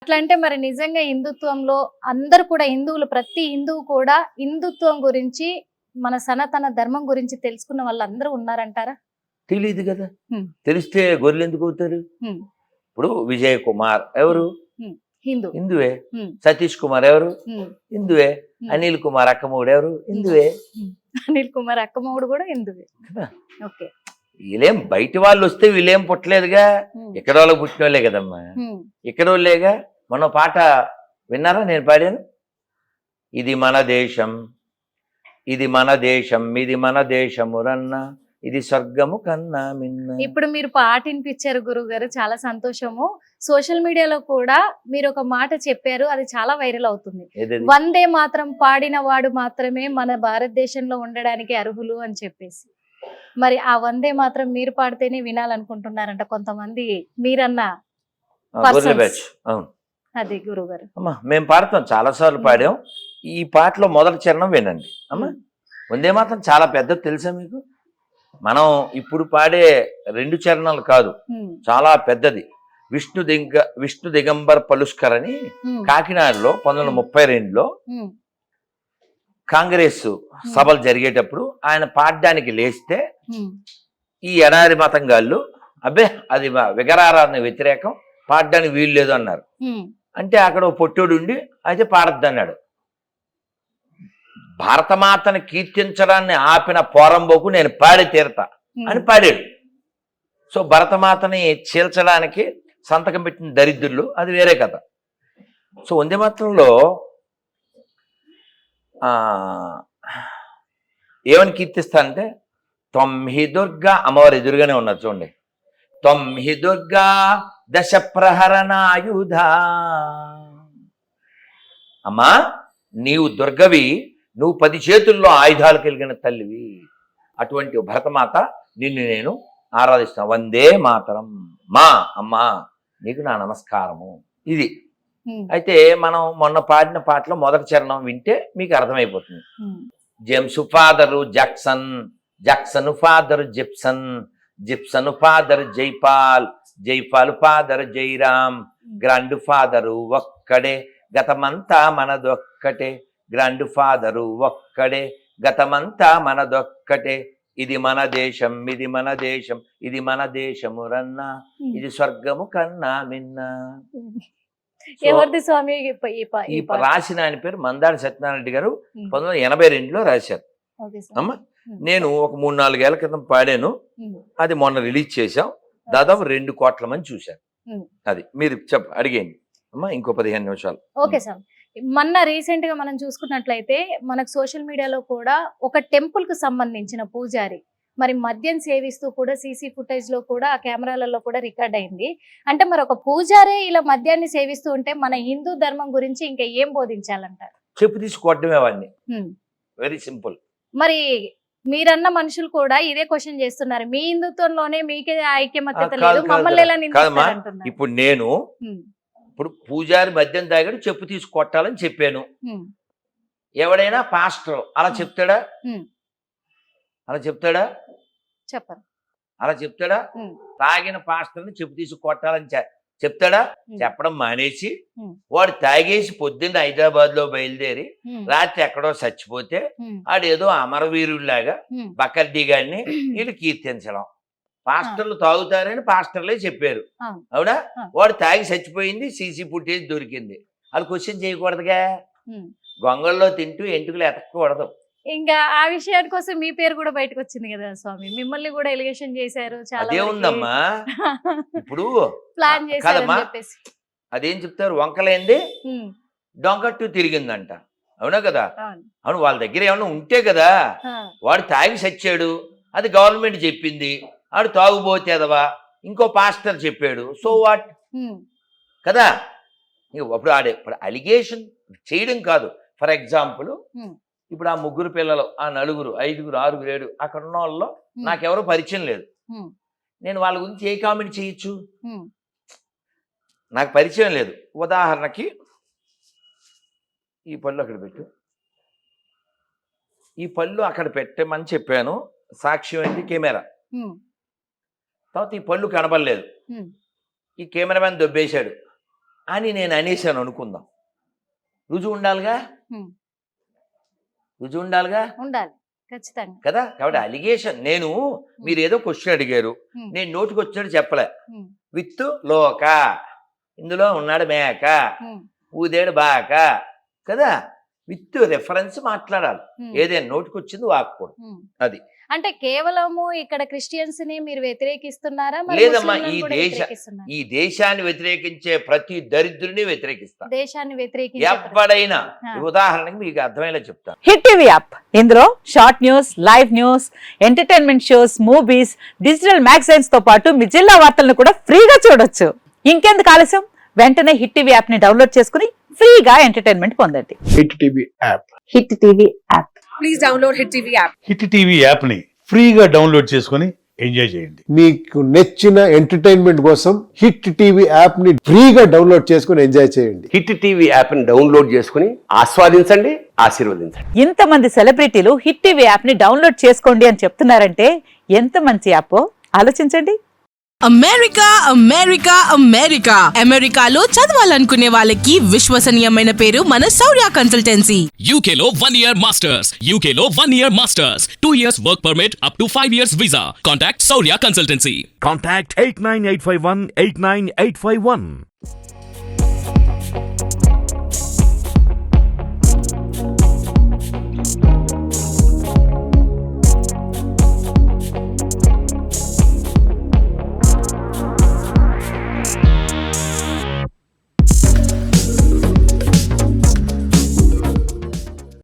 అట్లా అంటే మరి నిజంగా హిందుత్వంలో అందరూ కూడా హిందువులు ప్రతి హిందువు కూడా హిందుత్వం గురించి మన సనాతన ధర్మం గురించి తెలుసుకున్న వాళ్ళందరూ ఉన్నారంటారా? తెలియదు కదా. హ్మ్. తెలిస్తే గొర్రెలు ఎందుకు అవుతారు? హ్మ్. ఇప్పుడు విజయ్ కుమార్ ఎవరు? హ్మ్. హిందూ. హిందువే. హ్మ్. సతీష్ కుమార్ ఎవరు? హ్మ్. హిందువే. హ్మ్. అనిల్ కుమార్ అక్కమూడు ఎవరు? హిందువే హ్మ్. అనిల్ కుమార్ అక్కమ్మగుడు కూడా హిందువే. కదా. ఓకే. వీళ్ళేం బయట వాళ్ళు వస్తే వీళ్ళేం పుట్టలేదుగా, హ్మ్. ఇక్కడ వాళ్ళకి పుట్టిన వాళ్ళే కదమ్మా. హ్మ్. ఇక్కడ వాళ్ళేగా. మొన్న పాట విన్నారా నేను పాడాను? ఇది మన దేశం, ఇది మన దేశం, ఇది మన దేశమురన్న, ఇది స్వర్గము కన్నా మిన్న. ఇప్పుడు మీరు పాట వినిపించారు గురువు గారు, చాలా సంతోషము. సోషల్ మీడియాలో కూడా మీరు ఒక మాట చెప్పారు, అది చాలా వైరల్ అవుతుంది. ఏదది? వందే మాత్రం పాడిన వాడు మాత్రమే మన భారతదేశంలో ఉండడానికి అర్హులు అని చెప్పేసి. మరి ఆ వందే మాత్రం మీరు పాడితేనే వినాలనుకుంటున్నారంట కొంతమంది మీరన్న గొర్రెల పర్సన్స్. బ్యాచ్. అవును అది గురువు గారు. అమ్మా, మేము పాడతాం, చాలాసార్లు పాడాం. ఈ పాటలో మొదటి చరణం వినండి అమ్మా. వందే మాత్రం చాలా పెద్దది తెలుసా మీకు? మనం ఇప్పుడు పాడే 2 చరణాలు కాదు, చాలా పెద్దది. విష్ణు దిగంబర్ పలుష్కర్ అని కాకినాడలో 1932లో కాంగ్రెస్ సభలు జరిగేటప్పుడు ఆయన పాడడానికి లేస్తే ఈ ఎడారి మతంగాళ్ళు అబ్బే అది విగ్రహారాధన వ్యతిరేకం, పాడడానికి వీలు లేదు అన్నారు. అంటే అక్కడ ఓ పొట్టోడు ఉండి అయితే పాడద్దు అన్నాడు. భారతమాతను కీర్తించడాన్ని ఆపిన పోరంబోకు నేను పాడి తీరతా అని పాడాడు. సో భరతమాతని చీల్చడానికి సంతకం పెట్టిన దరిద్రులు, అది వేరే కథ. సో వందే మాత్రంలో ఏమని కీర్తిస్తానంటే, తొమ్మిది దుర్గా, అమ్మవారు ఎదురుగానే ఉన్నారు చూడండి. తొమ్మిది దుర్గా దశ ప్రహరణాయుధ. అమ్మా నీవు దుర్గవి, నువ్వు 10 చేతుల్లో ఆయుధాలు కలిగిన తల్లివి. అటువంటి భరతమాత నిన్ను నేను ఆరాధిస్తాను. వందే మాతరం. మా అమ్మా నీకు నా నమస్కారము. ఇది అయితే మనం మొన్న పాడిన పాటలో మొదటి చరణం వింటే మీకు అర్థమైపోతుంది. James father Jackson, Jackson father Gibson, Gibson father Jaipal, Jaipal father Jairam. Grand father ఒక్కడే, గతమంతా మనదొక్కటే. గ్రాండ్ ఫాదరు ఒక్కడే, గతమంతా మనదొక్కటే. ఇది మన దేశం, ఇది మన దేశం, ఇది మన దేశము రన్నా, ఇది స్వర్గము కన్నా మిన్న. ఎవరిది స్వామి? ఈ రాసిన ఆయన పేరు మందాడి సత్యనారాయణ రెడ్డి గారు. 1982లో రాశారు. అమ్మా నేను ఒక 3-4 ఏళ్ల క్రితం పాడాను, అది మొన్న రిలీజ్ చేశాం. దాదాపు 2 కోట్ల మంది చూశారు. అది మీరు అడిగేయండి అమ్మా, ఇంకో 15 నిమిషాలు. Okay sir. మొన్న రీసెంట్ గా మనం చూసుకున్నట్లయితే మనకు సోషల్ మీడియాలో కూడా ఒక టెంపుల్ కు సంబంధించిన పూజారి మరి మద్యం సేవిస్తూ కూడా సీసీ ఫుటేజ్ లో కూడా ఆ కెమెరాలలో కూడా రికార్డ్ అయింది. అంటే మరి ఒక పూజారే ఇలా మద్యాన్ని సేవిస్తూ ఉంటే మన హిందూ ధర్మం గురించి ఇంకా ఏం బోధించాలంటారు? చెప్పు తీసుకోవడమే అవన్నీ. Very simple. మరి మీరన్న మనుషులు కూడా ఇదే క్వశ్చన్ చేస్తున్నారు, మీ హిందుత్వంలోనే మీకే ఐక్యమత్యత లేదు, మమ్మల్ని ఎలా నిందిస్తారంటున్నారు. ఇప్పుడు నేను ఇప్పుడు పూజారి మద్యం తాగాడు చెప్పు తీసుకొట్టాలని చెప్పాను. ఎవడైనా పాస్టర్ అలా చెప్తాడా? అలా చెప్తాడా? చెప్పరు. అలా చెప్తాడా? తాగిన పాస్టర్ని చెప్పు తీసి కొట్టాలని చెప్తాడా? చెప్పడం మానేసి వాడు తాగేసి పొద్దున్న హైదరాబాద్ లో బయలుదేరి రాత్రి ఎక్కడో చచ్చిపోతే ఆడేదో అమరవీరులాగా బకర్డీ గారిని వీళ్ళు కీర్తించడం. పాస్టర్లు తాగుతారని పాస్టర్లే చెప్పారు, అవునా? వాడు తాగి చచ్చిపోయింది, సీసీ ఫుటేజ్ దొరికింది. వాళ్ళు క్వశ్చన్ చేయకూడదుగా. గొంగల్లో తింటూ ఎంటుకలు ఎతకూడదు. ఇంకా ఆ విషయాని కోసం మీ పేరు కూడా బయటకు వచ్చింది కదా స్వామి, మిమ్మల్ని కూడా ఎలిగేషన్ చేశారు. అదే ఉందమ్మా. ఇప్పుడు ప్లాన్ చేశారని చెప్పేసి అదేం చెప్తారు, వంకలేంది డొంకట్టు తిరిగిందంట, అవునా కదా? అవును, వాళ్ళ దగ్గర ఏమన్నా ఉంటే కదా. వాడు తాగి చచ్చాడు, అది గవర్నమెంట్ చెప్పింది. ఆడు తాగుబోతేదవా ఇంకో పాస్టర్ చెప్పాడు, సో వాట్ కదా. అప్పుడు ఆడే ఇప్పుడు అలిగేషన్ చేయడం కాదు. ఫర్ ఎగ్జాంపుల్ ఇప్పుడు ఆ 3 పిల్లలు, ఆ 4, 5, 6, 7 అక్కడ ఉన్న వాళ్ళలో నాకెవరో పరిచయం లేదు. నేను వాళ్ళ గురించి ఏ కామెంట్ చేయొచ్చు? నాకు పరిచయం లేదు. ఉదాహరణకి ఈ పళ్ళు అక్కడ పెట్టు, ఈ పళ్ళు అక్కడ పెట్టమని చెప్పాను. సాక్ష్యం ఏంటి? కెమెరా. తర్వాత ఈ పళ్ళు కనబడలేదు, ఈ కెమెరామెన్ దొబ్బేశాడు అని నేను అనేసాను అనుకుందాం, రుజువు ఉండాలిగా, రుజువు ఉండాలిగా, ఉండాలి ఖచ్చితంగా కదా. కాబట్టి అలిగేషన్, నేను మీరు ఏదో క్వశ్చన్ అడిగారు, నేను నోటికి వచ్చినట్టు చెప్పలే. విత్ లోక, ఇందులో ఉన్నాడు మేక, ఊదేడు బాక, కదా. విత్ రెఫరెన్స్ మాట్లాడాలి, ఏదైనా నోటికి వచ్చింది వాక్కూడదు. అది అంటే కేవలము ఇక్కడ క్రిస్టియన్స్ ని మీరు వ్యతిరేకిస్తున్నారా? మరి లేదమ్మా, ముస్లింలను కూడా వ్యతిరేకిస్తున్నారా? ఈ దేశాన్ని వ్యతిరేకించే ప్రతి దరిద్రుని వ్యతిరేకిస్తా. దేశాన్ని వ్యతిరేకించే ఎవడైనా, ఉదాహరణకి మీకు అర్థమయ్యేలా చెప్తాను. హిట్ టీవీ యాప్, ఇందులో short news, live news, entertainment shows, movies, digital magazines తో పాటు మీ జిల్లా వార్తలను కూడా ఫ్రీగా చూడొచ్చు. ఇంకెందుకు ఆలస్యం, వెంటనే హిట్ టీవీ యాప్ ని డౌన్లోడ్ చేసుకుని ఫ్రీగా ఎంటర్టైన్మెంట్ పొందండి. Hit TV app. Hit TV app. Please download Hit TV app. Hit TV app ని ఫ్రీగా డౌన్లోడ్ చేసుకొని ఎంజాయ్ చేయండి. మీకు నచ్చిన ఎంటర్టైన్మెంట్ కోసం హిట్ టీవీ యాప్ ని ఫ్రీగా డౌన్లోడ్ చేసుకుని ఎంజాయ్ చేయండి. హిట్ టీవీ యాప్ ని డౌన్లోడ్ చేసుకుని ఆస్వాదించండి, ఆశీర్వదించండి. ఇంతమంది సెలబ్రిటీలు హిట్ టీవీ యాప్ ని డౌన్లోడ్ చేసుకోండి అని చెప్తున్నారంటే ఎంత మంచి యాప్ ఆలోచించండి. అమెరికా అమెరికా అమెరికా అమెరికాలో చదవాలనుకునే వాళ్ళకి విశ్వసనీయమైన పేరు మన శౌర్య consultancy. UK Law 1 Year Masters. UK Law 1 Year Masters. 2 years work permit up to 5 years visa. Contact Saurya Consultancy. Contact 89851 89851.